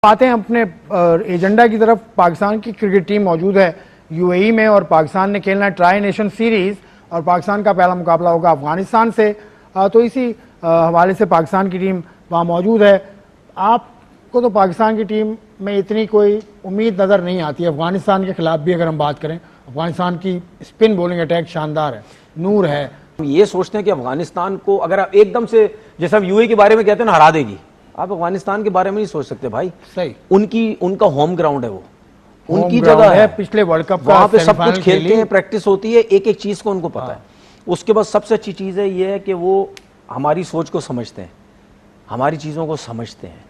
आते हैं अपने एजेंडा की तरफ। पाकिस्तान की क्रिकेट टीम मौजूद है यूएई में और पाकिस्तान ने खेलना है ट्राई नेशन सीरीज और पाकिस्तान का पहला मुकाबला होगा अफगानिस्तान से। तो इसी हवाले से पाकिस्तान की टीम वहाँ मौजूद है। आपको तो पाकिस्तान की टीम में इतनी कोई उम्मीद नज़र नहीं आती। अफगानिस्तान के खिलाफ भी अगर हम बात करें, अफगानिस्तान की स्पिन बॉलिंग अटैक शानदार है, नूर है। हम ये सोचते हैं कि अफगानिस्तान को अगर आप एकदम से, जैसे हम यूएई के बारे में कहते हैं ना, हरा देगी, आप अफगानिस्तान के बारे में नहीं सोच सकते भाई। सही, उनका होम ग्राउंड है, वो उनकी जगह है। पिछले वर्ल्ड कप वहां पे सब कुछ खेलते हैं, प्रैक्टिस होती है, एक एक चीज को उनको पता है। उसके बाद सबसे अच्छी चीज है ये है कि वो हमारी सोच को समझते हैं, हमारी चीजों को समझते हैं।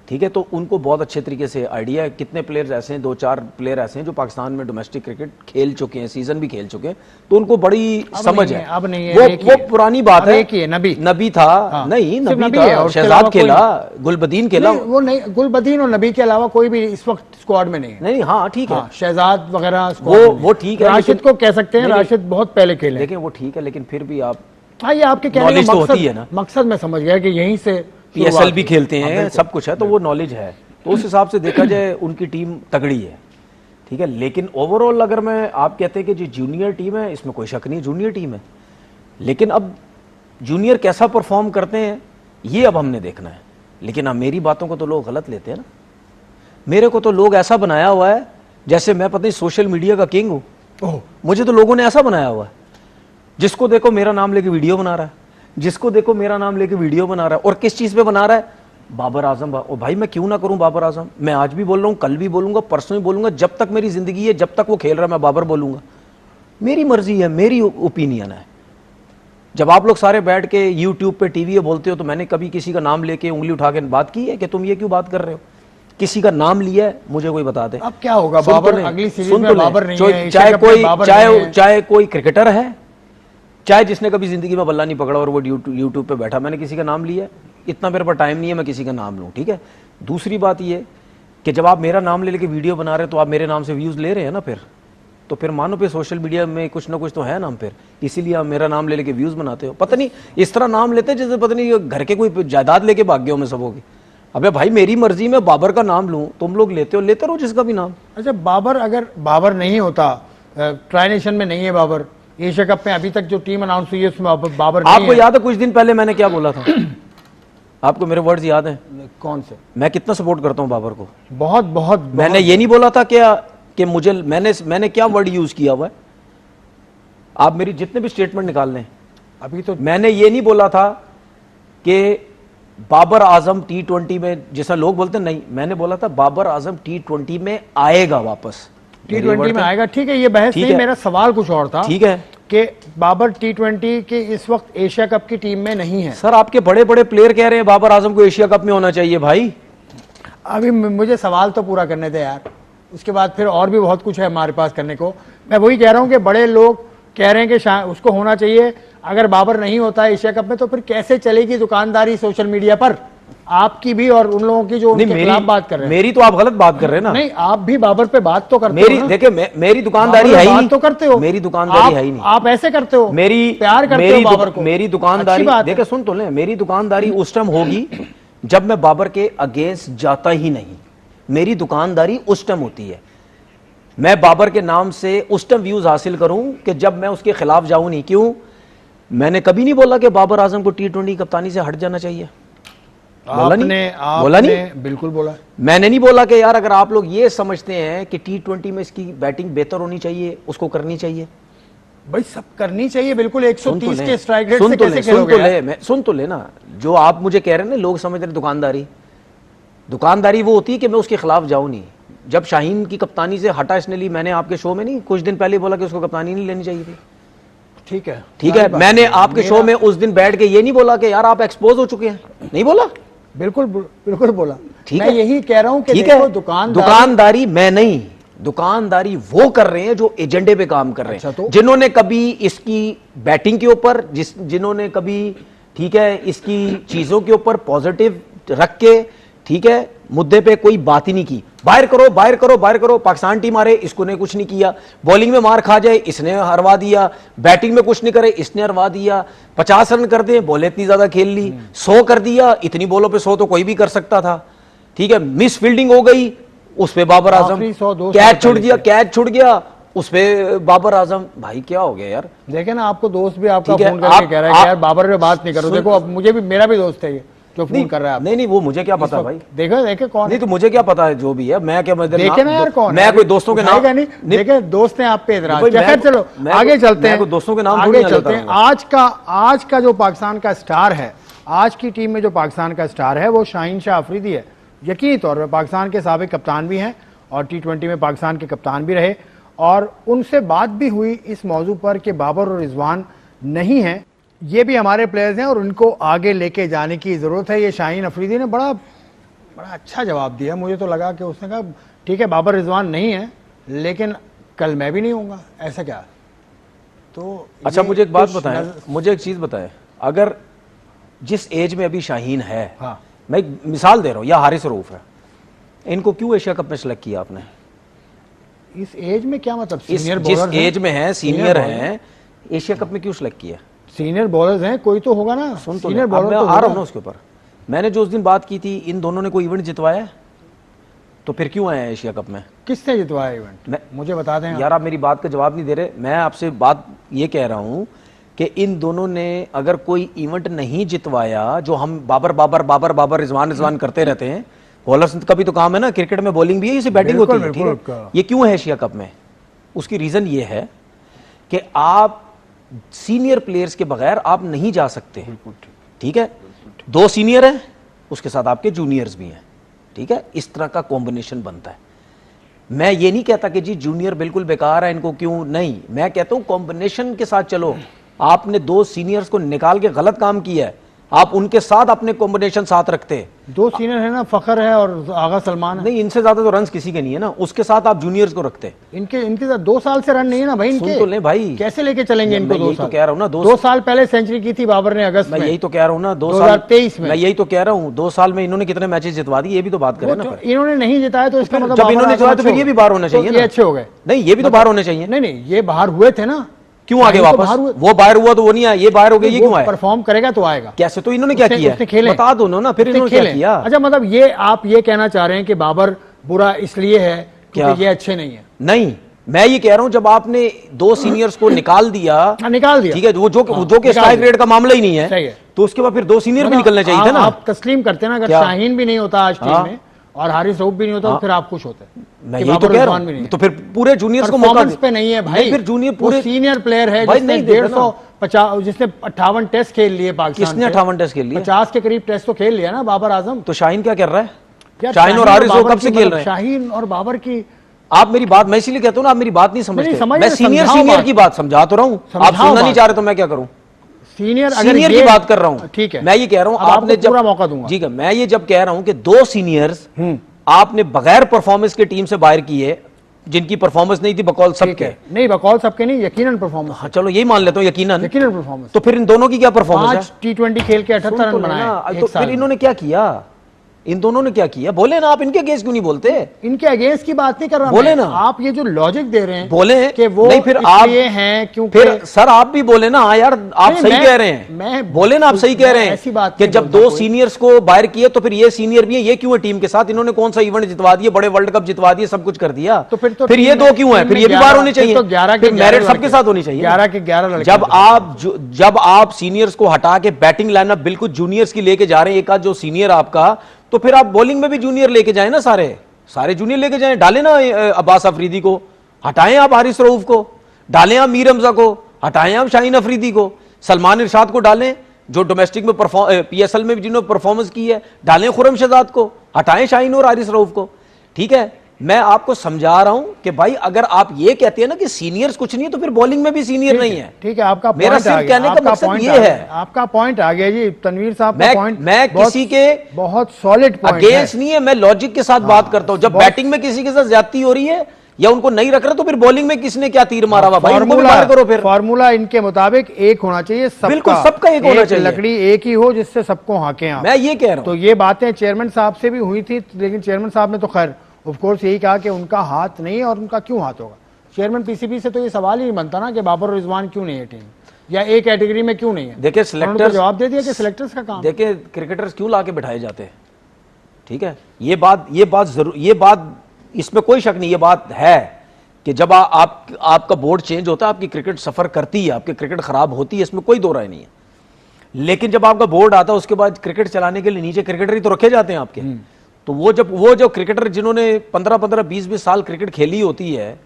ठीक है, तो उनको बहुत अच्छे तरीके से आइडिया है। कितने प्लेयर्स ऐसे हैं, 2-4 प्लेयर ऐसे हैं जो पाकिस्तान में डोमेस्टिक क्रिकेट खेल चुके हैं, सीजन भी खेल चुके हैं, तो उनको बड़ी समझ है। अब नहीं है, वो पुरानी बात है। नबी था, नहीं नबी था, शहजाद खेला, गुलबदीन खेला, वो नहीं, गुलबदीन और नबी के अलावा कोई भी इस वक्त स्क्वाड में नहीं है। नहीं, हाँ ठीक है, शहजाद वगैरह वो ठीक है। राशिद को कह सकते हैं, राशिद बहुत पहले खेले, लेकिन वो ठीक है, लेकिन फिर भी आप, हाँ ये आपके कहने का मकसद है ना, मकसद मैं समझ गया कि यहीं से पीएसएल भी खेलते हैं, सब कुछ है, तो वो नॉलेज है। तो उस हिसाब से देखा जाए उनकी टीम तगड़ी है, ठीक है। लेकिन ओवरऑल अगर मैं आप कहते हैं कि जो जूनियर टीम है, इसमें कोई शक नहीं, जूनियर टीम है। लेकिन अब जूनियर कैसा परफॉर्म करते हैं ये अब हमने देखना है। लेकिन अब मेरी बातों को तो लोग गलत लेते हैं ना। मेरे को तो लोग ऐसा बनाया हुआ है जैसे मैं पता नहीं सोशल मीडिया का किंग हूं। मुझे तो लोगों ने ऐसा बनाया हुआ है, जिसको देखो मेरा नाम लेके वीडियो बना रहा है, जिसको देखो मेरा नाम लेके वीडियो बना रहा है। और किस चीज पे बना रहा है? बाबर आजम। और भाई मैं क्यों ना करूं बाबर आजम? मैं आज भी बोल रहा हूं, कल भी बोलूंगा, परसों भी बोलूंगा। जब तक मेरी जिंदगी है, जब तक वो खेल रहा है, मैं बाबर बोलूंगा। मेरी मर्जी है, मेरी ओपिनियन है। जब आप लोग सारे बैठ के यूट्यूब पे, टीवी पे बोलते हो, तो मैंने कभी किसी का नाम लेके उंगली उठा के बात की है कि तुम ये क्यों बात कर रहे हो? किसी का नाम लिया है, मुझे कोई बता दे। अब क्या होगा, बाबर अगली सीरीज में बाबर नहीं है, चाहे कोई क्रिकेटर है, चाहे जिसने कभी जिंदगी में बल्ला नहीं पकड़ा और वो यूट्यूब पे बैठा, मैंने किसी का नाम लिया? इतना मेरे पास टाइम नहीं है मैं किसी का नाम लूं, ठीक है। दूसरी बात ये कि जब आप मेरा नाम ले लेके वीडियो बना रहे हो, तो आप मेरे नाम से व्यूज ले रहे हैं ना, तो फिर मानो पे सोशल मीडिया में कुछ ना कुछ तो है नाम, फिर इसीलिए आप मेरा नाम ले लेके व्यूज बनाते हो। पता नहीं इस तरह नाम लेते हैं जैसे पता नहीं घर के कोई जायदाद लेके भाग गए हो मैं सबों की। अबे भाई मेरी मर्जी में बाबर का नाम लूं, तुम लोग लेते रहो जिसका भी नाम। अच्छा, बाबर अगर बाबर नहीं होता, ट्राई नेशन में नहीं है बाबर, एशिया कप में अभी तक जो टीम अनाउंस हुई है उसमें बाबर नहीं है। आपको याद है कुछ दिन पहले मैंने क्या बोला था? आपको मेरे वर्ड्स याद हैं? कौन से? मैं कितना सपोर्ट करता हूं बाबर को, बहुत बहुत। मैंने ये नहीं बोला था क्या कि मुझे, मैंने क्या वर्ड यूज किया हुआ है? आप मेरी जितने भी स्टेटमेंट निकाल लें, अभी तो मैंने ये नहीं बोला था कि बाबर आजम T20 में, जैसा लोग बोलते हैं, नहीं, मैंने बोला था बाबर आजम T20 में आएगा, वापस T20 में आएगा। ठीक है, ये बहस नहीं, मेरा सवाल कुछ और था। ठीक है, कि बाबर T20 के इस वक्त एशिया कप की टीम में नहीं है। सर आपके बड़े बड़े प्लेयर कह रहे हैं बाबर आजम को एशिया कप में होना चाहिए। भाई अभी मुझे सवाल तो पूरा करने दे यार, उसके बाद फिर और भी बहुत कुछ है हमारे पास करने को। मैं वही कह रहा हूं कि बड़े लोग कह रहे हैं कि उसको होना चाहिए। अगर बाबर नहीं होता है एशिया कप में, तो फिर कैसे चलेगी दुकानदारी सोशल मीडिया पर आपकी भी और उन लोगों की जो उनके खिलाफ बात कर रहे हैं? मेरी तो आप गलत बात कर रहे हैं ना। नहीं, आप भी बाबर पे बात तो करते हो। देखिए मेरी दुकानदारी है ही नहीं, तो करते हो, मेरी दुकानदारी है ही नहीं। आप ऐसे करते हो, मेरी प्यार करते हो बाबर को। मेरी दुकानदारी, देखिए सुन तो ले, मेरी दुकानदारी उस टाइम होगी जब मैं बाबर के अगेंस्ट जाता ही नहीं। मेरी दुकानदारी उस टाइम होती है, मैं बाबर के नाम से उस टाइम व्यूज हासिल करूं कि जब मैं उसके खिलाफ जाऊं नहीं। क्यों? मैंने कभी नहीं बोला कि बाबर आजम को T20 कप्तानी से हट जाना चाहिए। बोला नहीं, बिल्कुल बोला। मैंने नहीं बोला कि यार अगर आप लोग ये समझते हैं कि T20 में इसकी बैटिंग बेहतर होनी चाहिए, उसको करनी चाहिए। भाई सब करनी चाहिए, बिल्कुल 130 के स्ट्राइक रेट से कैसे खेलोगे? सुन तो ले ना, जो आप मुझे कह रहे हैं ना, लोग समझ रहे दुकानदारी वो होती है कि मैं उसके खिलाफ जाऊं नहीं। जब शाहीन की कप्तानी से हटा इसने ली, मैंने आपके शो में नहीं कुछ दिन पहले बोला कि उसको कप्तानी नहीं लेनी चाहिए थी। ठीक है, मैंने आपके शो में उस दिन बैठ के ये नहीं बोला कि यार आप एक्सपोज हो चुके हैं, नहीं बोला? बिल्कुल बोला। ठीक है, मैं यही कह रहा हूं कि देखो दुकानदारी मैं नहीं, दुकानदारी वो कर रहे हैं जो एजेंडे पे काम कर रहे हैं। अच्छा, तो जिन्होंने कभी इसकी बैटिंग के ऊपर, जिन्होंने कभी, ठीक है, इसकी चीजों के ऊपर पॉजिटिव रख के, ठीक है, मुद्दे पे कोई बात ही नहीं की। बाहर करो, पाकिस्तान टीम हारे, इसको ने कुछ नहीं किया। बॉलिंग में मार खा जाए, इसने हरवा दिया। बैटिंग में कुछ नहीं करे, इसने हरवा दिया। 50 रन कर दे, बॉलें इतनी ज्यादा खेल ली। 100 कर दिया, इतनी बॉलों पे 100 तो कोई भी कर सकता था। ठीक है, मिस फील्डिंग हो गई, उस पे बाबर आजम, आखिरी 100-200 कैच छुट गया, उस पे बाबर आजम। भाई क्या हो गया यार? देखे ना, आपको दोस्त भी आपका ठीक है, फोन करके कह रहा है कि यार बाबर पे बात नहीं करो। सुन- देखो अब मुझे भी, मेरा भी दोस्त है ये जो फोन कर रहा है। नहीं नहीं, वो मुझे क्या पता भाई, देखो देखे कौन नहीं तो मुझे क्या पता है जो भी है, मैं क्या देखे ना यार कौन मैं कोई दोस्तों के नाम उठाएगा नहीं। देखे दोस्त ने आप पे इतराज भाई, किया। खैर चलो आगे चलते हैं, दोस्तों के नाम आगे चलते हैं। आज का जो पाकिस्तान का स्टार है, आज की टीम में जो पाकिस्तान का स्टार है वो शाहीन शाह अफरीदी है। यकीनी तौर पर पाकिस्तान के साबिक कप्तान भी हैं और T20 में पाकिस्तान के कप्तान भी रहे, और उनसे बात भी हुई इस मौजू पर कि बाबर और रिजवान नहीं हैं, ये भी हमारे प्लेयर्स हैं और उनको आगे लेके जाने की ज़रूरत है। ये शाहीन अफरीदी ने बड़ा अच्छा जवाब दिया। मुझे तो लगा कि उसने कहा ठीक है बाबर रिजवान नहीं है, लेकिन कल मैं भी नहीं हूँगा, ऐसा क्या? तो अच्छा मुझे एक बात बताएं, मुझे एक चीज़ बताएं, अगर जिस एज में अभी शाहीन है, हाँ, मैं एक मिसाल दे रहा हूँ, या हारिस रऊफ है, इनको क्यों एशिया कप में सेलेक्ट किया आपने? इस एज में क्या मतलब? सीनियर जिस बॉलर एज में है, सीनियर हैं, एशिया कप में क्यों सेलेक्ट किया? सीनियर बॉलर्स हैं, कोई तो होगा ना। सुन तो सीनियर ले, अब बॉलर मैं तो आ रहा होगा। हूं ना उसके ऊपर। मैंने जो उस दिन बात की थी, इन दोनों ने कोई इवेंट जितवाया है? तो फिर क्यों आया एशिया कप में? किसने जितवाया इवेंट? मुझे बता दें यार आप मेरी बात का जवाब नहीं दे रहे। मैं आपसे बात ये कह रहा हूं कि इन दोनों ने अगर कोई इवेंट नहीं जितवाया, जो हम बाबर बाबर बाबर बाबर रिजवान रिजवान करते रहते हैं, बॉलर्स का भी तो काम है ना, क्रिकेट में बॉलिंग भी है, इसे बैटिंग होती है, ठीक है? ये क्यों है एशिया कप में? उसकी रीजन ये है कि आप सीनियर प्लेयर्स के बगैर आप नहीं जा सकते, ठीक है? 2 सीनियर हैं, उसके साथ आपके जूनियर्स भी हैं, ठीक है? इस तरह का कॉम्बिनेशन बनता है। मैं ये नहीं कहता कि जी जूनियर बिल्कुल बेकार है, इनको क्यों नहीं, मैं कहता हूं कॉम्बिनेशन के साथ चलो। आपने 2 सीनियर्स को निकाल के गलत काम किया है, आप उनके साथ अपने कॉम्बिनेशन साथ रखते। 2 सीनियर है ना, फखर है और आगा सलमान है। नहीं, इनसे ज्यादा तो रन्स किसी के नहीं है ना, उसके साथ आप जूनियर्स को रखते। इनके साथ 2 साल से रन नहीं है ना भाई इनके। सुन तो ले भाई, कैसे लेके चलेंगे इनको? 2 साल तो कह रहा हूं ना, 2 साल पहले सेंचुरी की थी बाबर ने अगस्त में। मैं यही तो कह रहा हूं ना, 2023 में। मैं यही तो कह रहा हूं, 2 साल में इन्होंने कितने मैचेस जितवा दिए, ये भी तो बात करें ना। इन्होंने नहीं जिताया तो इसका मतलब जब इन्होंने जितवाया तो फिर ये भी बाहर होना चाहिए ना। ये अच्छे हो गए। नहीं, ये भी तो बाहर होने चाहिए। नहीं, ये बाहर हुए थे ना, क्यों आगे वापस? वो बाहर हुआ तो वो नहीं आया, ये बाहर हो गया, ये क्यों आया? परफॉर्म करेगा तो आएगा। कैसे? तो इन्होंने क्या किया? बता दो ना, फिर इन्होंने क्या किया? अच्छा मतलब ये आप ये कहना चाह रहे हैं कि बाबर बुरा इसलिए है क्योंकि ये अच्छे नहीं है? नहीं, मैं ये कह रहा हूं जब आपने 2 सीनियर्स को निकाल दिया, निकाल दिया, ठीक है, जो के स्ट्राइक रेट का मामला ही नहीं है, सही है, तो उसके बाद फिर 2 सीनियर भी निकलने चाहिए थे ना। आप तस्लीम करते ना, अगर शाहीन भी नहीं होता आज टीम में और हारिस रऊफ भी नहीं होता तो फिर आप खुश होते। मैं यही तो कह रहा हूं, तो फिर पूरे जूनियर्स को मौका पे नहीं है भाई। फिर जूनियर पूरे सीनियर प्लेयर है जिसने 150 जिसने 58 टेस्ट खेल लिए पाकिस्तान। किसने 58 टेस्ट खेल लिए? 50 के करीब टेस्ट तो खेल लिया ना बाबर आजम। तो शाहीन क्या कर रहा है? शाहीन और हारिस रऊफ कब से खेल रहे हैं? शाहीन और बाबर की आप मेरी बात, मैं इसीलिए कहता हूं ना, आप मेरी बात नहीं समझते। मैं सीनियर की बात समझा तो रहा हूं, आप सुनना नहीं चाह रहे तो मैं क्या करूं? सीनियर की बात कर रहा हूं, ठीक है, मैं ये कह रहा हूं आपने जब पूरा मौका दूंगा, ठीक है, मैं ये जब कह रहा हूं कि 2 सीनियर्स आपने बगैर परफॉर्मेंस के टीम से बाहर किए, जिनकी परफॉर्मेंस नहीं थी, बकौल सबके नहीं, बकौल सबके नहीं, यकीनन परफॉर्मेंस। हाँ चलो यही मान लेता हूं, यकीनन परफॉर्मेंस। तो फिर इन दोनों की क्या परफॉर्मेंस है? 5 T20 खेल के 78 रन बनाए। तो फिर इन्होंने क्या किया? इन दोनों ने क्या किया? बोले ना, आप इनके अगेंस्ट क्यों नहीं बोलते? इनके अगेंस्ट की बात नहीं कर रहा, बोले ना आप ये जो लॉजिक दे रहे हैं, बोले कि वो नहीं, फिर आप ये हैं क्योंकि फिर सर आप भी बोले ना, यार आप सही कह रहे हैं, मैं बोले ना, आप सही कह रहे हैं ऐसी बात कि जब 2 सीनियर्स को बाहर किए तो फिर ये सीनियर भी है, ये क्यों है टीम के साथ? इन्होंने कौन सा इवेंट जितवा दिए, बड़े वर्ल्ड कप जितवा दिए, सब कुछ कर दिया, तो फिर ये 2 क्यों है? फिर ये भी बाहर होने चाहिए, 11 के मेरिट सबके साथ होनी चाहिए। 11 के 11 जब आप सीनियर्स को हटा के बैटिंग लाइनअप बिल्कुल जूनियर्स की लेके जा रहे हैं, एक आध जो सीनियर आपका, तो फिर आप बॉलिंग में भी जूनियर लेके जाए ना, सारे जूनियर लेके जाएं, डालें ना अब्बास अफरीदी को, हटाएं आप हारिस रऊफ को, डालें आप मीर हमजा को, हटाएं आप शाहीन अफरीदी को, सलमान इरशाद को डालें, जो डोमेस्टिक में PSL में जिन्होंने परफॉर्मेंस की है, डालें खुर्रम शहजाद को, हटाएं शाहीन और हारिस रऊफ को, ठीक है? मैं आपको समझा रहा हूं कि भाई अगर आप ये कहते हैं ना कि सीनियर्स कुछ नहीं है, तो फिर बॉलिंग में भी सीनियर नहीं है। ठीक है, आपका मेरा सिर्फ कहने का मकसद ये है। आपका पॉइंट आ गया जी तनवीर साहब का पॉइंट। मैं किसी के बहुत सॉलिड पॉइंट अगेंस्ट नहीं है, मैं लॉजिक के साथ बात करता हूं। जब बैटिंग में किसी के साथ ज्यादती हो रही है या उनको नहीं रख रहे, तो फिर बॉलिंग में किसने क्या तीर मारा हुआ भाई, उनको भी बाहर करो। फिर फार्मूला इनके मुताबिक एक होना चाहिए, बिल्कुल सबका एक होना चाहिए, लकड़ी एक ही हो जिससे सबको हाके आप। मैं ये कह रहा हूं। तो ये बातें चेयरमैन साहब से भी हुई थी, लेकिन चेयरमैन साहब ने तो खैर ऑफ कोर्स यही कहा कि उनका हाथ नहीं है, और उनका क्यों हाथ होगा? चेयरमैन PCB से तो ये सवाल ही नहीं बनता ना कि बाबर और रिजवान क्यों नहीं है टीम, या एक कैटेगरी में क्यों नहीं है। देखिए सिलेक्टर्स जवाब दे दिया कि सिलेक्टर्स का काम। देखिए क्रिकेटर्स क्यों लाके बिठाए जाते हैं, ठीक है, ये बात इसमें कोई शक नहीं, ये बात है कि जब आपका बोर्ड चेंज होता है आपकी क्रिकेट सफर करती है, आपकी क्रिकेट खराब होती है, इसमें कोई दो राय नहीं है। लेकिन जब आपका बोर्ड आता है उसके बाद क्रिकेट चलाने के लिए नीचे क्रिकेटर ही तो रखे जाते हैं आपके। तो वो जो क्रिकेटर जिन्होंने 15-15, 20-20 साल क्रिकेट खेली होती है,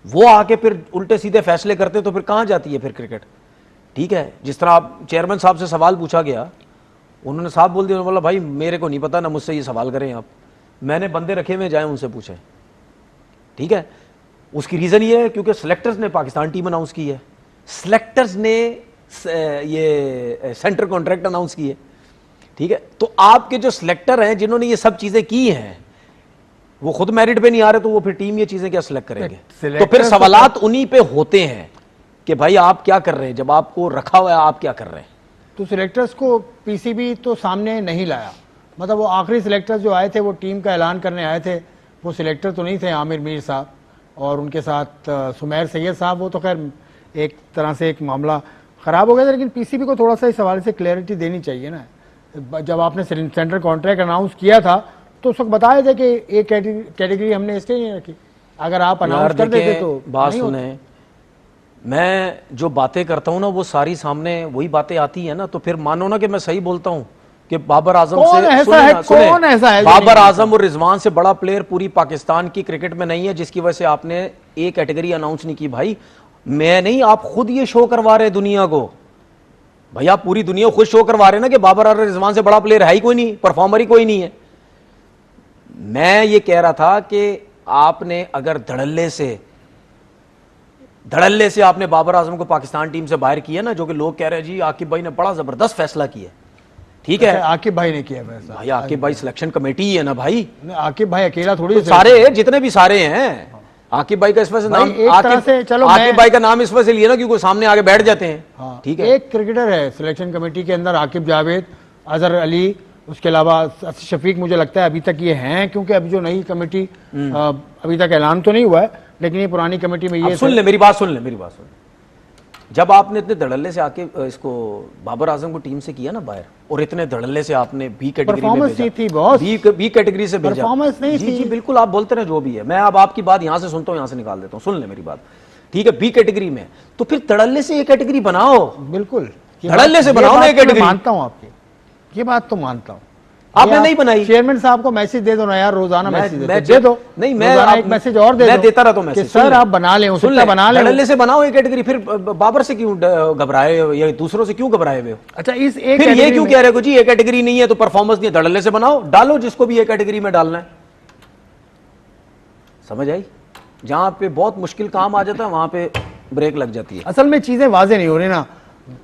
वो आके फिर उल्टे सीधे फैसले करते हैं, तो फिर कहां जाती है फिर क्रिकेट। ठीक है, जिस तरह आप चेयरमैन साहब से सवाल पूछा गया, उन्होंने साफ बोल दिया, बोला भाई मेरे को नहीं पता, ना मुझसे ये सवाल करें आप, मैंने बंदे रखे हुए जाए उनसे पूछें। ठीक है, उसकी रीजन ये है क्योंकि सिलेक्टर्स ने पाकिस्तान टीम अनाउंस की है, सिलेक्टर्स ने ये सेंटर कॉन्ट्रैक्ट अनाउंस की है। ठीक है, तो आपके जो सिलेक्टर हैं जिन्होंने ये सब चीजें की हैं, वो खुद मेरिट पे नहीं आ रहे, तो वो फिर टीम ये चीजें क्या सिलेक्ट करेंगे। तो फिर सवालात उन्हीं पे होते हैं कि भाई आप क्या कर रहे हैं, जब आपको रखा हुआ है आप क्या कर रहे हैं। तो सिलेक्टर्स को पीसीबी तो सामने नहीं लाया, मतलब वो आखिरी सिलेक्टर्स जो आए थे वो टीम का ऐलान करने आए थे, वो सिलेक्टर तो नहीं थे आमिर मीर साहब और उनके साथ सुमैर सैयद साहब। वो तो खैर एक तरह से एक मामला ख़राब हो गया था, लेकिन पीसीबी को थोड़ा सा इस हवाले से क्लैरिटी देनी चाहिए ना। जब आपने सेंट्रल कॉन्ट्रैक्ट अनाउंस किया था तो उस वक्त बताए थे कि एक कैटेगरी हमने इसलिए नहीं रखी, अगर आप अनाउंस कर देते तो बात सुने, मैं जो बातें करता हूं ना वो सारी सामने वही बातें आती है ना, तो फिर मानो ना कि मैं सही बोलता हूं कि बाबर आजम से कौन ऐसा है बाबर आजम और रिजवान से बड़ा प्लेयर पूरी पाकिस्तान की क्रिकेट में नहीं है जिसकी वजह से आपने एक कैटेगरी अनाउंस नहीं की। भाई मैं नहीं, आप खुद ये शो करवा रहे दुनिया को, भाई आप पूरी दुनिया को खुद शो करवा रहे ना कि बाबर और रिजवान से बड़ा प्लेयर है ही कोई नहीं, परफॉर्मर ही कोई नहीं है। मैं ये कह रहा था कि आपने अगर धड़ल्ले से आपने बाबर आजम को पाकिस्तान टीम से बाहर किया ना, जो कि लोग कह रहे हैं जी आकिब भाई ने बड़ा जबरदस्त फैसला किया। ठीक है, आकिब भाई ने किया फैसला, भाई आकिब भाई सिलेक्शन कमेटी ही है ना भाई, आकिब भाई अकेला थोड़ी, तो सारे जितने भी सारे हैं, आकिब भाई का इस वजह से नाम, आकिब भाई का नाम इस वजह से लिया ना क्योंकि सामने आगे बैठ जाते हैं। ठीक है, एक क्रिकेटर है सिलेक्शन कमेटी के अंदर, आकिब जावेद, अजहर अली, उसके अलावा शफीक, मुझे लगता है अभी तक ये हैं, क्योंकि अभी जो नई कमेटी अभी तक ऐलान तो नहीं हुआ है, लेकिन ये पुरानी कमेटी में ये सुन ले मेरी बात सुन। जब आपने इतने धड़ल्ले से आके इसको बाबर आजम को टीम से किया ना बाहर, और इतने धड़ल्ले से आपने बी कैटेगरी में भेजा, थी बॉस, बी कैटेगरी से भेजा, परफॉर्मेंस नहीं थी। जी बिल्कुल, आप बोलते रहे जो भी है, मैं अब आपकी बात यहां से सुनता हूं, यहां से निकाल देता हूं, सुन ले मेरी बात। ठीक है, बी कैटेगरी में तो फिर धड़ल्ले से ये कैटेगरी बनाओ, बिल्कुल धड़ल्ले से बनाओ ना ये कैटेगरी। मानता हूं आपकी ये बात, तो मानता हूं, आपने नहीं बनाई। चेयरमैन साहब को मैसेज दे दो ना यार, रोजाना मैसेज दे दो। नहीं, मैं एक मैसेज और दे दो, मैं देता रहता हूं मैसेज, सर आप बना लें, उसका बना लें, धड़ल्ले से बनाओ एक कैटेगरी। फिर बाबर से क्यों घबराए हो या दूसरों से क्यों घबराए हुए हो? अच्छा, इस एक फिर ये क्यों कह रहे हो जी ये कैटेगरी नहीं है तो परफॉर्मेंस नहीं है, धड़ल्ले से बनाओ, डालो जिसको भी ये कैटेगरी में डालना है। समझ आई? जहां पे बहुत मुश्किल काम आ जाता है वहां पे ब्रेक लग जाती है। असल में चीजें वाजे नहीं हो रही ना,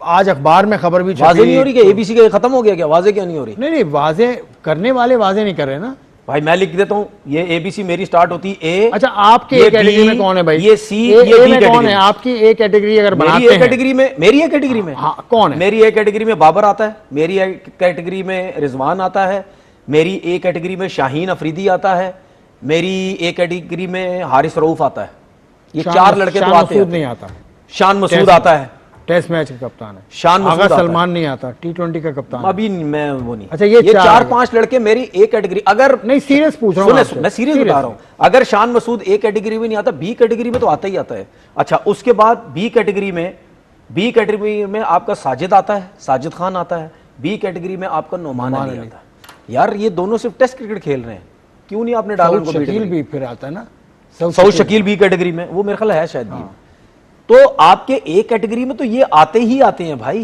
आज अखबार में खबर भी वाजे नहीं हो रही, क्या एबीसी का खत्म हो गया क्या? वाजे क्या नहीं हो रही? नहीं, वाजे करने वाले वाजे नहीं कर रहे ना भाई, मैं लिख देता हूं, ये एबीसी मेरी स्टार्ट होती है ए। अच्छा, आपके ए कैटेगरी में कौन है भाई? ये सी, ये बी में कौन है? आपकी ए कैटेगरी अगर बनाते हैं, कैटेगरी में, मेरी ए कैटेगरी में कौन है? मेरी ए कैटेगरी में बाबर आता है, मेरी ए कैटेगरी में रिजवान आता है, मेरी ए कैटेगरी में शाहीन अफरीदी आता है, मेरी ए कैटेगरी में हारिस रऊफ आता है। ये चार लड़के तो आते हैं। नहीं आता, शान मसूद आता है, टेस्ट मैच का कप्तान है। शान मसूद सलमान नहीं आता, T20 का कप्तान अभी मैं वो नहीं। अच्छा, ये 4-5 लड़के मेरी ए कैटेगरी, अगर नहीं सीरियस पूछ रहा हूं, मैं सीरियस बता रहा हूं, अगर शान मसूद ए कैटेगरी में नहीं आता, बी कैटेगरी में तो आता ही आता है। अच्छा, उसके बाद बी कैटेगरी में आपका साजिद आता है, साजिद खान आता है। बी कैटेगरी में आपका नोमान अली आता है। यार ये दोनों सिर्फ टेस्ट क्रिकेट खेल रहे हैं, क्यों नहीं आपने डाला उनको? शकील भी फिर आता है ना, सऊद शकील बी कैटेगरी में, वो मेरे ख्याल है शायद भी। तो आपके ए कैटेगरी में तो ये आते ही आते हैं भाई,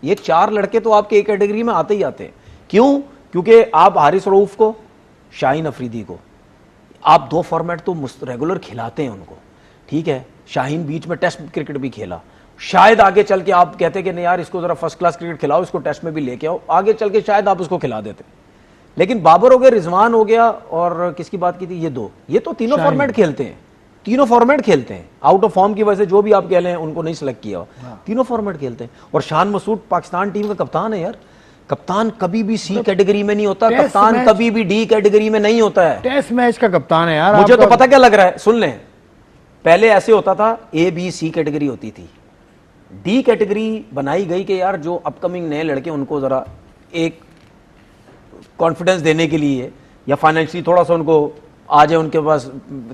ये 4 लड़के तो आपके ए कैटेगरी में आते ही आते हैं। क्यों? क्योंकि आप हारिस रऊफ को, शाहीन अफरीदी को आप 2 फॉर्मेट तो रेगुलर खिलाते हैं उनको। ठीक है, शाहीन बीच में टेस्ट क्रिकेट भी खेला, शायद आगे चल के आप कहते कि नहीं यार इसको जरा फर्स्ट क्लास क्रिकेट खिलाओ, इसको टेस्ट में भी लेके आओ, आगे चल के शायद आप उसको खिला देते। लेकिन बाबर हो गया, रिजवान हो गया, और किसकी बात की थी, ये तो तीनों फॉर्मेट खेलते हैं, तीनों फॉर्मेट खेलते हैं। आउट ऑफ फॉर्म की वजह से जो भी आप कह रहे हैं उनको नहीं सिलेक्ट किया, तीनों फॉर्मेट खेलते हैं। और शान मसूद पाकिस्तान टीम का कप्तान है यार, कप्तान कभी भी सी कैटेगरी में नहीं होता, कप्तान कभी भी डी कैटेगरी में नहीं होता है। टेस्ट मैच का कप्तान है यार। मुझे तो पता क्या लग रहा है, सुन लें, पहले ऐसे होता था, ए बी सी कैटेगरी होती थी, डी कैटेगरी बनाई गई कि यार जो अपकमिंग नए लड़के उनको जरा एक कॉन्फिडेंस देने के लिए या फाइनेंशियली थोड़ा सा उनको आ जाए, उनके पास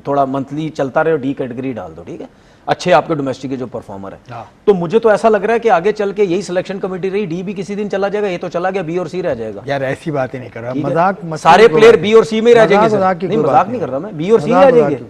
थोड़ा मंथली चलता रहे, डी कैटेगरी डाल दो, ठीक है, अच्छे आपके डोमेस्टिक के जो परफॉर्मर है। तो मुझे तो ऐसा लग रहा है कि आगे चल के यही सिलेक्शन कमेटी रही, डी भी किसी दिन चला जाएगा, ये तो चला गया, बी और सी रह जाएगा। यार ऐसी बात ही नहीं कर रहा, ठीक है? मजाक सारे प्लेयर बी और सी में ही रह जाएंगे सर। मजाक की नहीं कोई मजाक बात नहीं नहीं कर रहा मैं, बी और सी रह मजाक जाएंगे। की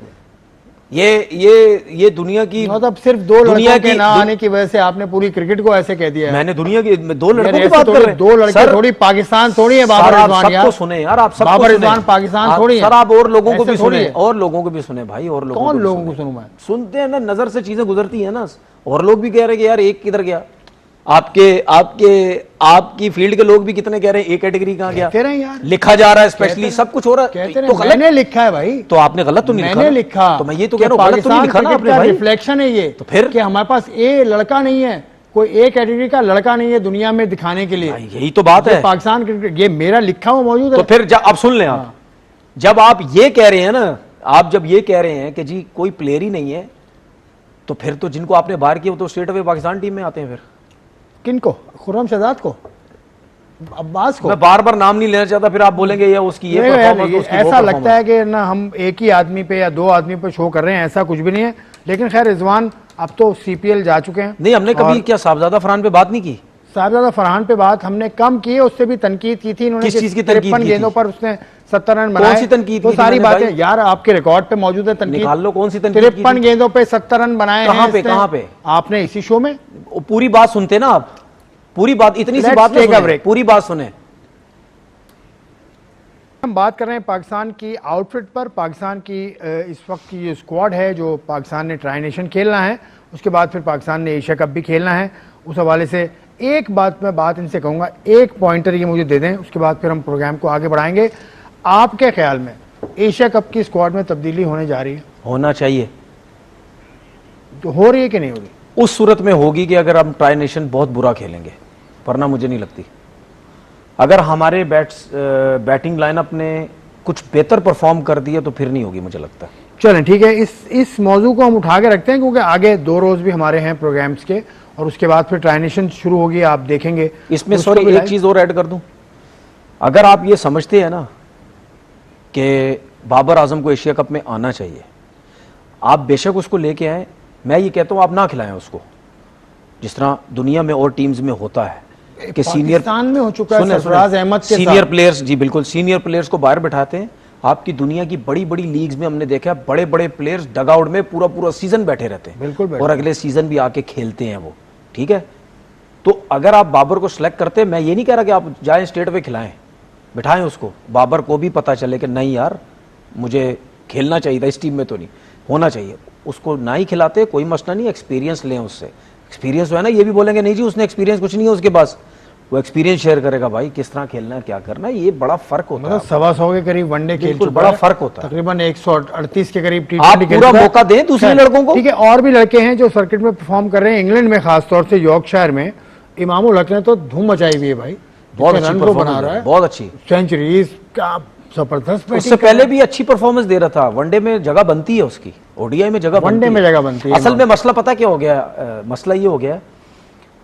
ये दुनिया की, मतलब सिर्फ दो लड़कों के ना आने की वजह से आपने पूरी क्रिकेट को ऐसे कह दिया है। मैंने दुनिया की दो यार लड़कों की ऐसे बात कर थोड़ी, रहे हैं दो लड़के सर। थोड़ी, पाकिस्तान थोड़ी है बाबर सर, आप रिजवान सबको यार। सुने यार, आप सबको बाबर सुने। रिजवान पाकिस्तान आप- थोड़ी है। सर आप और लोगों को ऐसे भी थोड़ी सुने, है। और लोगों को भी सुने भाई, और लोगों कौन को भी लोगों को सुने। सुनूं मैं? सुनते हैं ना, नजर से चीजें गुजरती है ना, और लोग भी कह रहे हैं कि यार एक किधर गया, आपकी फील्ड के लोग भी कितने कह रहे हैं एक कैटेगरी कहाँ गया, कहते रहे यार, लिखा जा रहा है स्पेशली, सब कुछ हो रहा है, कहते तो रहे, गलत, मैंने लिखा है भाई, तो आपने गलत तो नहीं लिखा मैंने ना? लिखा, तो मैं ये तो कह रहा हूँ गलत तो नहीं लिखा ना आपने भाई। रिफ्लेक्शन है ये, तो फिर? कि हमारे पास ए लड़का नहीं है, कोई ए कैटेगरी का लड़का नहीं है दुनिया में दिखाने के लिए। भाई, यही तो बात है। पाकिस्तान क्रिकेट, ये मेरा लिखा हुआ मौजूद है। तो फिर अब सुन लें आप, जब आप ये कह रहे हैं ना, आप जब ये कह रहे हैं कि जी कोई प्लेयर ही नहीं है, तो फिर तो जिनको आपने बाहर किया वो तो स्ट्रेट अवे पाकिस्तान टीम में आते हैं। फिर किनको? खुर्रम शहजाद को, अब्बास को? मैं बार बार नाम नहीं लेना चाहता, फिर आप बोलेंगे ये उसकी ये परफॉर्मेंस, उसकी वो ऐसा लगता performance। है कि ना हम एक ही आदमी पे या दो आदमी पे शो कर रहे हैं, ऐसा कुछ भी नहीं है। लेकिन खैर रिजवान अब तो सीपीएल जा चुके हैं। नहीं, हमने कभी क्या साहबजादा फरहान पे बात नहीं की? साहबजादा फरहान पे बात हमने कम की है, उससे भी तनकीद की थी इन्होंने। किस चीज की तनकीद 53 की गेंदों थी? पर उसने 70 रन बनाए। कौन सी तनकीद तो की थी सारी मैंने बातें भाई? यार आपके रिकॉर्ड पे मौजूद है तनकीद। निकाल लो कौन सी तनकीद की थी? 53 गेंदों पे 70 रन बनाए हैं कहाँ पे, इसने। कहाँ पे? आपने इसी शो में वो पूरी बात सुनते ना आप, पूरी बात, इतनी सी Let's बात ना take a सुने, break. पूरी बात सुने। हम बात कर रहे हैं पाकिस्तान की आउटफिट पर। पाकिस्तान की इस वक्त की जो स्क्वाड है, जो पाकिस्तान ने ट्राई नेशन खेलना है, उसके बाद फिर पाकिस्तान ने एशिया कप भी खेलना है। उस हवाले से एक बात इनसे कहूँगा, एक पॉइंटर ये मुझे दे दें, उसके बाद फिर हम प्रोग्राम को आगे बढ़ाएंगे। आपके ख्याल में एशिया कप की स्क्वाड में तब्दीली होने जा रही है? होना चाहिए। तो हो रही है कि नहीं हो रही? उस सूरत में होगी कि अगर हम ट्राई नेशन बहुत बुरा खेलेंगे, वरना मुझे नहीं लगती। अगर हमारे बैटिंग लाइनअप ने कुछ बेहतर परफॉर्म कर दिया तो फिर नहीं होगी, मुझे लगता है। चलें ठीक है, इस मौजू को हम उठा के रखते हैं, क्योंकि आगे 2 रोज भी हमारे हैं प्रोग्राम्स के, और उसके बाद फिर ट्राई नेशन शुरू होगी, आप देखेंगे। इसमें उसको सॉरी भी एक लाएं। चीज और ऐड कर दूं, अगर आप ये समझते हैं ना कि बाबर आजम को एशिया कप में आना चाहिए, आप बेशक उसको लेके आए। मैं ये कहता हूं आप ना खिलाएं उसको, जिस तरह दुनिया में और टीम्स में होता है कि सीनियर पाकिस्तान में हो चुका है सरफराज अहमद के सीनियर साथ। प्लेयर्स, जी बिल्कुल, सीनियर प्लेयर्स को बाहर बैठाते हैं। आपकी दुनिया की बड़ी बड़ी लीग्स में हमने देखा है, बड़े बड़े प्लेयर्स डगआउट में पूरा पूरा सीजन बैठे रहते हैं, बिल्कुल बैठे। और अगले सीजन भी आके खेलते हैं वो, ठीक है। तो अगर आप बाबर को सिलेक्ट करते हैं, मैं ये नहीं कह रहा कि आप जाएं स्टेट पे खिलाएं, बिठाएं उसको, बाबर को भी पता चले कि नहीं यार मुझे खेलना चाहिए था इस टीम में, तो नहीं होना चाहिए। उसको ना ही खिलाते कोई मसला नहीं, एक्सपीरियंस लें उससे। एक्सपीरियंस है ना, ये भी बोलेंगे नहीं जी उसने एक्सपीरियंस कुछ नहीं है उसके पास, वो एक्सपीरियंस शेयर करेगा भाई, किस तरह खेलना है, क्या करना है, ये बड़ा फर्क होता है। मतलब 125 के करीब वनडे खेल बिल्कुल, चुका बड़ा है। फर्क होता है। तकरीबन 138 के करीब आप T20 खेल पूरा चुका है। मौका दें दूसरे खैर, लड़कों को। ठीक है, और भी लड़के हैं जो सर्किट में परफॉर्म कर रहे हैं, इंग्लैंड में खासतौर से यॉर्कशायर में इमामुल हक ने तो धूम मचाई हुई है भाई, बहुत जितने अच्छी रन वो बना परफॉर्मेंस रहा है, है, बहुत अच्छी। सेंचुरीज का जबरदस्त उससे पहले भी अच्छी परफॉर्मेंस दे रहा था। वनडे में जगह बनती है उसकी, ओडीआई में जगह वनडे में जगह बनती है। असल में मसला पता क्या हो गया, मसला ये हो गया,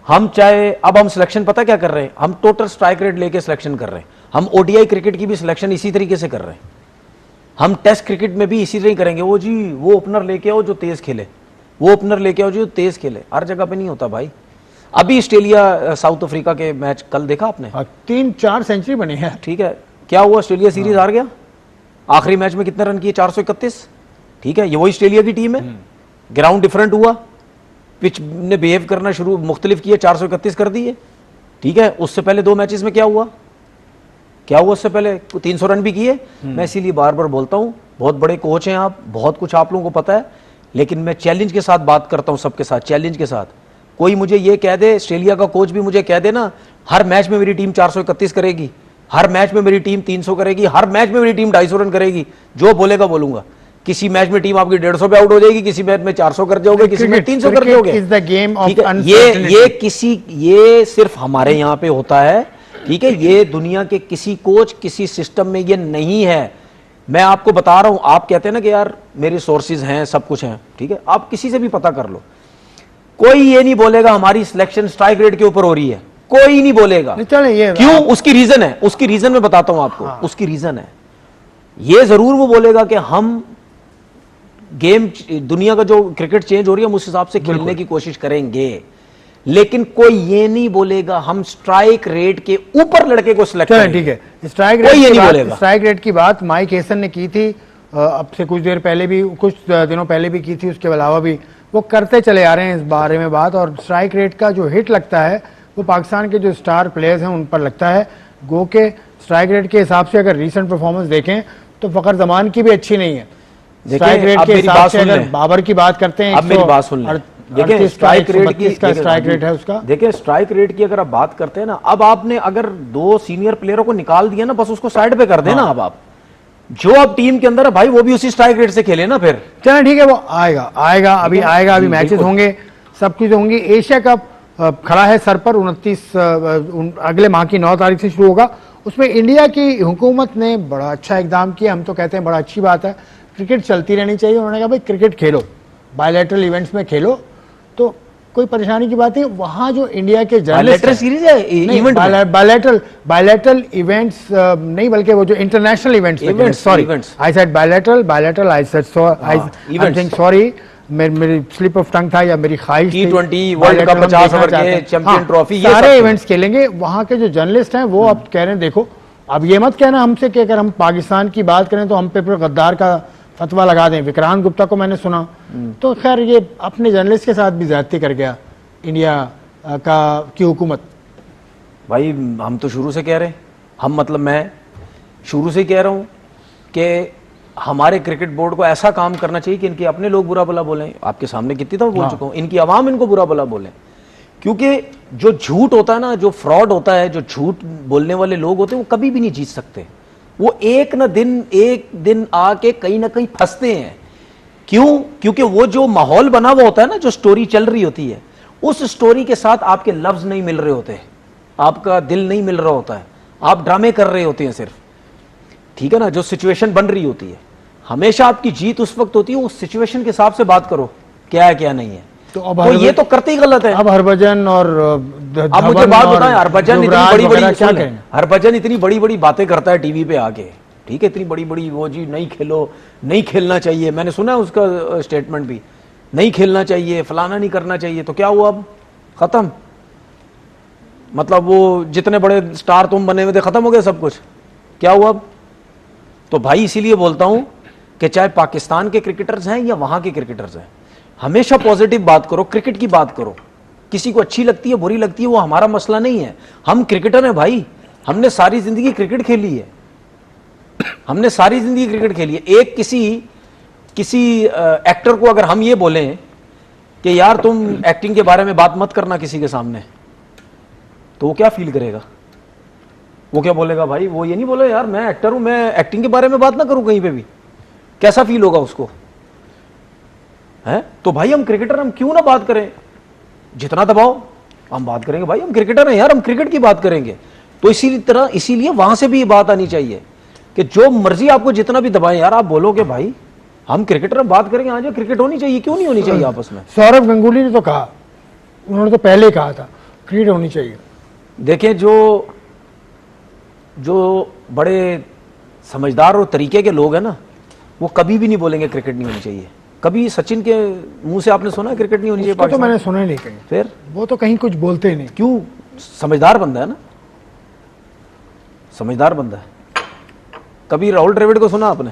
हम चाहे अब हम सिलेक्शन पता क्या कर रहे हैं, हम टोटल स्ट्राइक रेट लेके सिलेक्शन कर रहे हैं। हम ओडीआई क्रिकेट की भी सिलेक्शन इसी तरीके से कर रहे हैं, हम टेस्ट क्रिकेट में भी इसी तरह करेंगे। वो जी वो ओपनर लेके आओ जो तेज खेले, वो ओपनर लेके आओ जो तेज खेले, हर जगह पे नहीं होता भाई। अभी ऑस्ट्रेलिया साउथ अफ्रीका के मैच कल देखा आपने? 3-4 सेंचुरी बनी है। ठीक है, क्या हुआ, ऑस्ट्रेलिया सीरीज हार गया। आखिरी मैच में कितने रन किए? 431। ठीक है, ये वही ऑस्ट्रेलिया की टीम है। ग्राउंड डिफरेंट हुआ, पिच ने बिहेव करना शुरू मुख्तलिफ किए, 431 कर दिए। ठीक है, उससे पहले 2 मैचेस में क्या हुआ, उससे पहले 300 रन भी किए। मैं इसीलिए बार बार बोलता हूं, बहुत बड़े कोच हैं आप, बहुत कुछ आप लोगों को पता है, लेकिन मैं चैलेंज के साथ बात करता हूं सबके साथ, चैलेंज के साथ। कोई मुझे ये कह दे, ऑस्ट्रेलिया का कोच भी मुझे कह दे ना, हर मैच में मेरी टीम 431 करेगी, हर मैच में मेरी टीम 300 करेगी, हर मैच में मेरी टीम 250 रन करेगी, जो बोलेगा बोलूंगा। किसी मैच में टीम आपकी 150 पे आउट हो जाएगी, किसी मैच में 400 कर जाओगे, किसी में 300 कर जाओगे। ये सिर्फ हमारे यहाँ पे होता है, ठीक है, ये दुनिया के किसी कोच किसी सिस्टम में ये नहीं है। मैं आपको बता रहा हूं, आप कहते हैं ना कि यार मेरे सोर्सेज हैं, सब कुछ है, ठीक है, आप किसी से भी पता कर लो, कोई ये नहीं बोलेगा हमारी सिलेक्शन स्ट्राइक रेट के ऊपर हो रही है, कोई नहीं बोलेगा। चले ये क्यों? उसकी रीजन है, उसकी रीजन मैं बताता हूं आपको। उसकी रीजन है, ये जरूर वो बोलेगा कि हम गेम, दुनिया का जो क्रिकेट चेंज हो रही है हम उस हिसाब से खेलने की कोशिश करेंगे, लेकिन कोई ये नहीं बोलेगा हम स्ट्राइक रेट के ऊपर लड़के को सिलेक्ट करेंगे। ठीक है, स्ट्राइक रेट की बात माइक हेसन ने की थी अब से कुछ देर पहले भी, कुछ दिनों पहले भी की थी, उसके अलावा भी वो करते चले आ रहे हैं इस बारे में बात। और स्ट्राइक रेट का जो हिट लगता है वो पाकिस्तान के जो स्टार प्लेयर्स हैं उन पर लगता है। गो के स्ट्राइक रेट के हिसाब से अगर रीसेंट परफॉर्मेंस देखें तो फखर जमान की भी अच्छी नहीं है। स्ट्राइक रेट के हिसाब से अगर बाबर की बात करते हैं, अब मेरी बात सुन लें, देखिए स्ट्राइक रेट की, स्ट्राइक रेट है उसका, देखिए स्ट्राइक रेट की अगर आप बात करते हैं ना, अब आपने अगर 2 सीनियर प्लेयरों को निकाल दिया ना, बस उसको साइड पे कर देना। अब आप जो अब टीम के अंदर है भाई वो भी उसी स्ट्राइक रेट से खेले ना फिर। चलो ठीक है, वो आएगा अभी मैचेस होंगे, सब कुछ होंगी। एशिया कप खड़ा है सर पर, 29 अगले माह की 9 तारीख से शुरू होगा। उसमें इंडिया की हुकूमत ने बड़ा अच्छा इकदाम किया, हम तो कहते हैं बड़ा अच्छी बात है। क्रिकेट चलती रहनी चाहिए। उन्होंने कहा भाई क्रिकेट खेलो, बायलैटरल इवेंट्स में खेलो, तो कोई परेशानी की बात नहीं। वहां जो इंडिया के जर्नलिस्ट सीरीज है, इवेंट बायलैटरल इवेंट्स नहीं, बल्कि वो जो international events, sorry I said bilateral I said sorry, मेरी स्लिप ऑफ टंग था या मेरी ख्वाहिश थी। T20 वर्ल्ड कप 50 ओवर के चैंपियन ट्रॉफी, ये सारे इवेंट्स खेलेंगे। वहां के जो जर्नलिस्ट हैं वो अब कह रहे हैं देखो, अब ये मत कहना हमसे कि अगर हम पाकिस्तान की बात करें तो हम पे फिर गद्दार का फतवा लगा दें। विक्रांत गुप्ता को मैंने सुना, तो खैर ये अपने जर्नलिस्ट के साथ भी ज्यादती कर गया इंडिया की हुकूमत। भाई हम तो शुरू से कह रहे हैं, हम मतलब मैं शुरू से ही कह रहा हूं कि हमारे क्रिकेट बोर्ड को ऐसा काम करना चाहिए कि इनके अपने लोग बुरा भला बोलें। आपके सामने कितनी दफा बोल चुका हूं, इनकी आवाम इनको बुरा भला बोले, क्योंकि जो झूठ होता है ना, जो फ्रॉड होता है, जो झूठ बोलने वाले लोग होते हैं वो कभी भी नहीं जीत सकते। वो एक दिन आके कहीं ना कहीं फंसते हैं। क्यों? क्योंकि वो जो माहौल बना हुआ होता है ना, जो स्टोरी चल रही होती है, उस स्टोरी के साथ आपके लफ्ज नहीं मिल रहे होते, आपका दिल नहीं मिल रहा होता है, आप ड्रामे कर रहे होते हैं सिर्फ, ठीक है ना। जो सिचुएशन बन रही होती है, हमेशा आपकी जीत उस वक्त होती है उस सिचुएशन के हिसाब से बात करो, क्या है क्या नहीं है। तो ये तो करते ही गलत है। अब हरभजन और अब मुझे बात बताएं, हरभजन इतनी बड़ी बड़ी बातें करता है टीवी पे आके, ठीक है, इतनी बड़ी बड़ी वो जी नहीं खेलो, नहीं खेलना चाहिए, मैंने सुना है उसका स्टेटमेंट भी, नहीं खेलना चाहिए, फलाना नहीं करना चाहिए। तो क्या हुआ अब? खत्म, मतलब वो जितने बड़े स्टार तुम बने हुए थे खत्म हो गए सब कुछ, क्या हुआ अब? तो भाई इसीलिए बोलता हूं कि चाहे पाकिस्तान के क्रिकेटर्स हैं या वहां के क्रिकेटर्स हैं, हमेशा पॉजिटिव बात करो, क्रिकेट की बात करो। किसी को अच्छी लगती है बुरी लगती है वो हमारा मसला नहीं है, हम क्रिकेटर हैं भाई, हमने सारी जिंदगी क्रिकेट खेली है, हमने सारी जिंदगी क्रिकेट खेली है। एक किसी एक्टर को अगर हम ये बोलें कि यार तुम एक्टिंग के बारे में बात मत करना किसी के सामने, तो वो क्या फील करेगा? वो क्या बोलेगा? भाई वो ये नहीं बोले यार मैं एक्टर हूं, मैं एक्टिंग के बारे में बात ना करूं कहीं पे भी, कैसा फील होगा उसको? है तो भाई हम क्रिकेटर, हम क्यों ना बात करें, जितना दबाओ हम बात करेंगे भाई, हम क्रिकेटर हैं यार, हम क्रिकेट की बात करेंगे। तो इसीलिए वहां से भी ये बात आनी चाहिए कि जो मर्जी आपको जितना भी दबाएं यार, आप बोलो कि भाई हम क्रिकेटर में बात करेंगे, आज क्रिकेट होनी चाहिए, क्यों नहीं होनी चाहिए आपस में? सौरभ गंगुली ने तो कहा, उन्होंने तो पहले कहा था क्रिकेट होनी चाहिए। देखिए जो बड़े समझदार और तरीके के लोग हैं ना, वो कभी भी नहीं बोलेंगे क्रिकेट नहीं होनी चाहिए। कभी सचिन के मुंह से आपने सुना क्रिकेट नहीं होनी चाहिए? तो मैंने सुना ही नहीं कहीं। फिर वो तो कहीं कुछ बोलते ही नहीं। क्यों? समझदार बंदा है ना, समझदार बंदा है। कभी राहुल द्रविड़ को सुना आपने?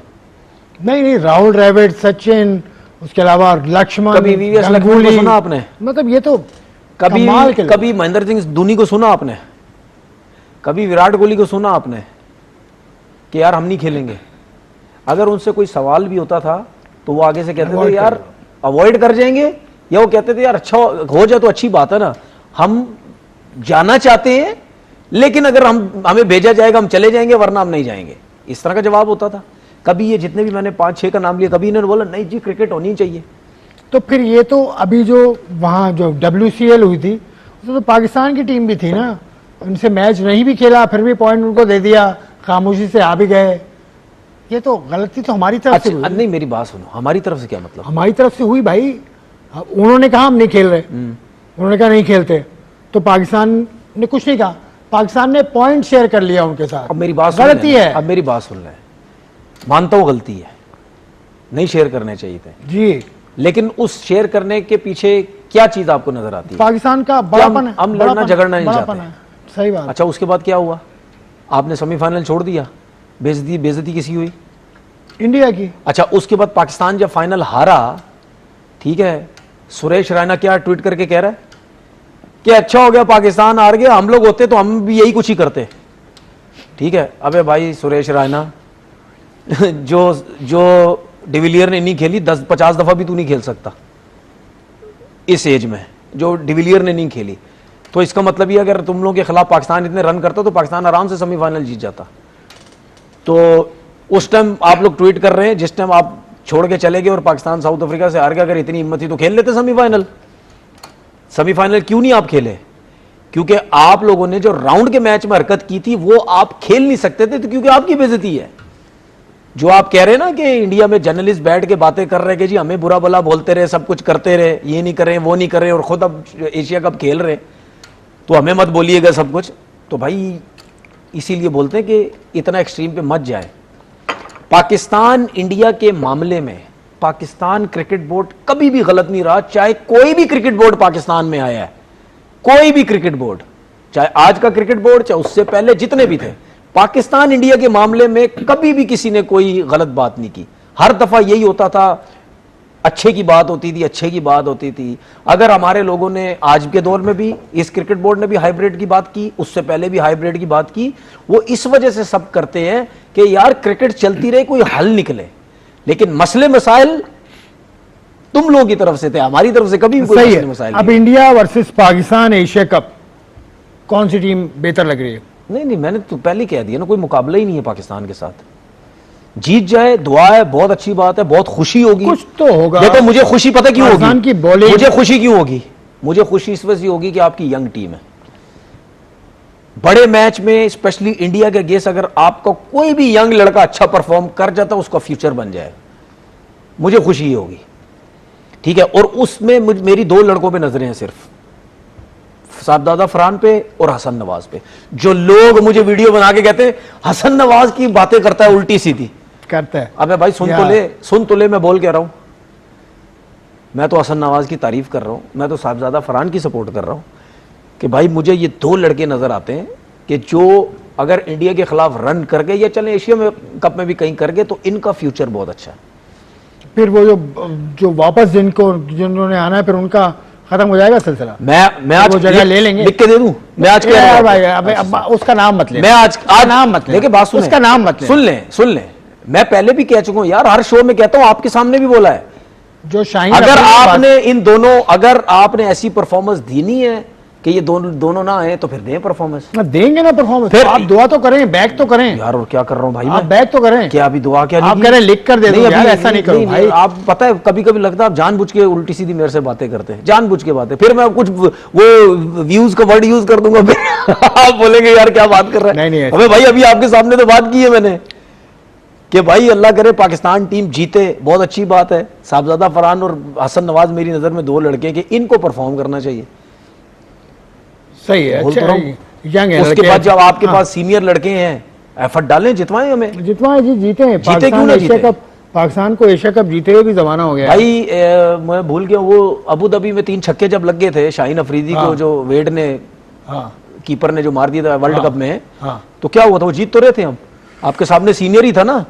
नहीं, राहुल द्रविड़, सचिन, उसके अलावा लक्ष्मण, कभी वीवीएस लक्ष्मण को सुना आपने? मतलब ये तो कभी महेंद्र सिंह धोनी को सुना आपने? कभी विराट कोहली को सुना आपने कि यार हम नहीं खेलेंगे? अगर उनसे कोई सवाल भी होता था तो वो आगे से कहते थे यार अवॉइड कर जाएंगे, या वो कहते थे यार अच्छा हो जाए तो अच्छी बात है ना, हम जाना चाहते हैं लेकिन अगर हमें भेजा जाएगा हम चले जाएंगे वरना हम नहीं जाएंगे, इस तरह का जवाब होता था। कभी ये जितने भी मैंने 5-6 का नाम लिया, कभी इन्होंने बोला नहीं जी क्रिकेट होनी चाहिए। तो फिर ये तो अभी जो वहां जो WCL हुई थी उसमें तो पाकिस्तान की टीम भी थी ना, उनसे मैच नहीं भी खेला फिर भी पॉइंट उनको दे दिया, खामोशी से आ भी गए। ये तो गलती तो हमारी तरफ से हुई। नहीं मेरी बात सुनो, हमारी तरफ से क्या मतलब? हमारी तरफ से हुई भाई, उन्होंने कहा हम नहीं खेल रहे, उन्होंने कहा नहीं खेलते, तो पाकिस्तान ने कुछ नहीं कहा, पाकिस्तान ने पॉइंट शेयर कर लिया उनके साथ। अब मेरी बात गलती है। अब मेरी बात सुन लें, मानता हूं गलती है, नहीं शेयर करने चाहिए थे, जी। लेकिन उस शेयर करने के पीछे क्या चीज आपको नजर आती है? पाकिस्तान का बड़ापन है, हम लड़ना झगड़ना नहीं बड़ापन चाहते। है, सही बात। अच्छा, उसके बाद क्या हुआ? आपने सेमीफाइनल छोड़ दिया, बेइज्जती किसी हुई? इंडिया की। अच्छा, उसके बाद पाकिस्तान जब फाइनल हारा, ठीक है, सुरेश रैना क्या ट्वीट करके कह रहा है कि अच्छा हो गया पाकिस्तान हार गया, हम लोग होते तो हम भी यही कुछ ही करते। ठीक है, अबे भाई सुरेश रैना जो डिविलियर ने नहीं खेली 10-50 दफा भी तू नहीं खेल सकता इस एज में, जो डिविलियर ने नहीं खेली। तो इसका मतलब ये, अगर तुम लोगों के खिलाफ पाकिस्तान इतने रन करता तो पाकिस्तान आराम से सेमीफाइनल जीत जाता। तो उस टाइम आप लोग ट्वीट कर रहे हैं, जिस टाइम आप छोड़ के चले गए और पाकिस्तान साउथ अफ्रीका से हार गया, अगर इतनी हिम्मत थी तो खेल लेते सेमीफाइनल। सेमीफाइनल क्यों नहीं आप खेले? क्योंकि आप लोगों ने जो राउंड के मैच में हरकत की थी वो आप खेल नहीं सकते थे, तो क्योंकि आपकी बेइज्जती है। जो आप कह रहे हैं ना कि इंडिया में जर्नलिस्ट बैठ के बातें कर रहे हैं कि जी हमें बुरा भला बोलते रहे, सब कुछ करते रहे, ये नहीं कर रहे वो नहीं कर रहे, और खुद अब एशिया कप खेल रहे, तो हमें मत बोलिएगा सब कुछ। तो भाई इसीलिए बोलते हैं कि इतना एक्सट्रीम पे मत जाए। पाकिस्तान इंडिया के मामले में पाकिस्तान क्रिकेट बोर्ड कभी भी गलत नहीं रहा, चाहे कोई भी क्रिकेट बोर्ड पाकिस्तान में आया है, कोई भी क्रिकेट बोर्ड, चाहे आज का क्रिकेट बोर्ड, चाहे उससे पहले जितने भी थे, पाकिस्तान इंडिया के मामले में कभी भी किसी ने कोई गलत बात नहीं की। हर दफा यही होता था, अच्छे की बात होती थी, अच्छे की बात होती थी। अगर हमारे लोगों ने आज के दौर में भी, इस क्रिकेट बोर्ड ने भी हाइब्रिड की बात की, उससे पहले भी हाइब्रिड की बात की, वो इस वजह से सब करते हैं कि यार क्रिकेट चलती रहे, कोई हल निकले। लेकिन मसले मसाइल तुम लोगों की तरफ से थे, हमारी तरफ से कभी कोई सही मसले है। मसाइल अब India versus Pakistan Asia cup, कौन सी टीम बेहतर लग रही है? नहीं, मैंने तो पहले ही कह दिया ना, कोई मुकाबला ही नहीं है पाकिस्तान के साथ। जीत जाए दुआ है, बहुत अच्छी बात है, बहुत खुशी होगी, कुछ तो होगा। देखो मुझे खुशी पता क्यों पाकिस्तान होगी? की बॉलिंग, मुझे खुशी क्यों होगी? मुझे खुशी इस वजह से होगी कि आपकी यंग टीम है। बड़े मैच में स्पेशली इंडिया के अगेंस्ट अगर आपका कोई भी यंग लड़का अच्छा परफॉर्म कर जाता, उसका फ्यूचर बन जाए, मुझे खुशी ही होगी। ठीक है, और उसमें मेरी दो लड़कों पे नजरें हैं, सिर्फ साहबजादा फरहान पे और हसन नवाज पे। जो लोग मुझे वीडियो बना के कहते हैं हसन नवाज की बातें करता है उल्टी सीधी करता है, अबे भाई सुन तो ले, मैं बोल कह रहा हूं, मैं तो हसन नवाज की तारीफ कर रहा हूं, मैं तो साहबजादा फरहान की सपोर्ट कर रहा हूं कि भाई मुझे ये दो लड़के नजर आते हैं कि जो अगर इंडिया के खिलाफ रन कर गए या चले एशिया में कप में भी कहीं कर गए तो इनका फ्यूचर बहुत अच्छा है। फिर वो जो वापस जिन्होंने आना है, फिर उनका खत्म हो जाएगा सिलसिला। मैं आज वो जगह ले लेंगे, लिख के दे दूं, मैं आज भाई क्या अब उसका नाम मत ले, मैं आज नाम मत ले, लेके बात सुने, उसका नाम मत ले, सुन ले, मैं पहले भी कह चुका हूं यार, हर शो में कहता हूं, आपके सामने भी बोला है, जो शाहीन अगर आपने इन दोनों, अगर आपने ऐसी परफॉर्मेंस दी नहीं है कि ये दोनों ना आए तो फिर दें परफॉर्मेंस। देंगे ना परफॉर्मेंस, फिर आप दुआ तो करें, बैक तो करें यार। और क्या कर रहा हूं भाई, आप बैक तो करें, क्या अभी दुआ क्या आप कह रहे हैं लिख कर दे दो, यार ऐसा नहीं करो भाई। आप पता है कभी कभी लगता है आप जानबूझ के उल्टी सीधी मेरे से बातें करते हैं, जानबूझ के बातें, फिर मैं कुछ वो व्यूज का वर्ड यूज कर दूंगा, फिर आप बोलेंगे यार क्या बात कर रहा है। नहीं, अबे भाई अभी आपके सामने तो बात की है मैंने कि भाई अल्लाह करे पाकिस्तान टीम जीते, बहुत अच्छी बात है। साहबजादा फरहान और हसन नवाज मेरी नजर में दो लड़के कि इनको परफॉर्म करना चाहिए, सही है, अच्छा यंग है। उसके बाद जब आपके पास सीनियर लड़के हैं, एफर्ट डालें, जितवाएं हमें, जितवाएं जी, जीते हैं क्यों ना जीते? पाकिस्तान को एशिया कप जीते हुए भी जमाना हो गया भाई। मैं भूल गया, वो अबू धाबी में 3 छक्के जब लग गए थे शाहीन अफरीदी को, जो वेड ने कीपर ने जो मार दिया था वर्ल्ड कप में, तो क्या हुआ था, वो जीत तो रहे थे हम, आपके सामने सीनियर ही था ना,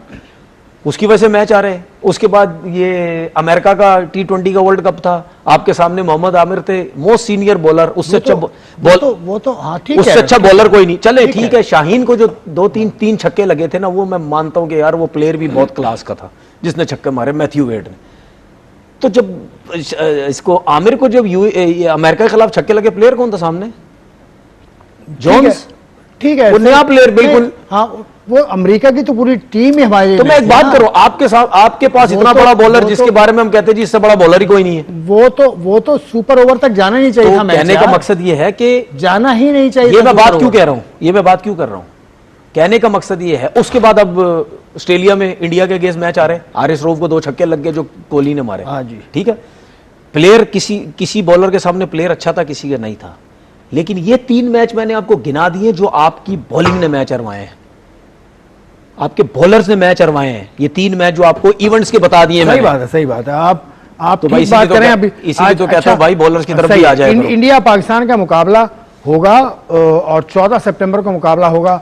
उसकी वजह से मैच आ रहे। उसके बाद ये अमेरिका का T20 का वर्ल्ड कप था, आपके सामने मोहम्मद आमिर थे, मोस्ट सीनियर बॉलर, उससे अच्छा उससे अच्छा बॉलर कोई नहीं। चले ठीक है, शाहीन को जो 2-3 छक्के लगे थे ना, वो मैं मानता हूं कि यार वो प्लेयर भी बहुत क्लास का था जिसने छक्के मारे, मैथ्यू वेड ने। तो जब इसको आमिर को जब अमेरिका के खिलाफ छक्के लगे, प्लेयर कौन था सामने? जॉन्स। ठीक है, वो नया प्लेयर बिल्कुल। हाँ, वो अमेरिका की तो पूरी टीम ही हमारी। तो मैं एक बात करूं, आपके पास इतना बड़ा बॉलर जिसके बारे में हम कहते हैं जी इससे बड़ा बॉलर ही कोई नहीं है, वो तो सुपर ओवर तक जाना नहीं चाहिए था। कहने का मकसद ये है कि जाना ही नहीं चाहिए। ये मैं बात क्यों कह रहा हूं, कहने का मकसद ये है। उसके बाद अब ऑस्ट्रेलिया में इंडिया के अगेंस्ट मैच आ रहे, आरिस रऊफ को 2 छक्के लग गए जो कोहली ने मारे। हाँ जी, ठीक है, प्लेयर किसी बॉलर के सामने प्लेयर अच्छा था, किसी का नहीं था। लेकिन ये 3 मैच मैंने आपको गिना दिए जो आपकी बॉलिंग ने मैच हरवाए हैं। आपके बॉलर्स ने मैच अरवाए हैं, ये 3 मैच जो आपको इवेंट्स के बता दिए सही मैंने। बात है, सही बात है। आप तो ठीक भाई बात इसीलिए करें तो अभी। इसीलिए तो कहता हूं भाई बॉलर्स की तरफ सही, भी आ जाए करो। इंडिया पाकिस्तान का मुकाबला होगा और 14 सितंबर को मुकाबला होगा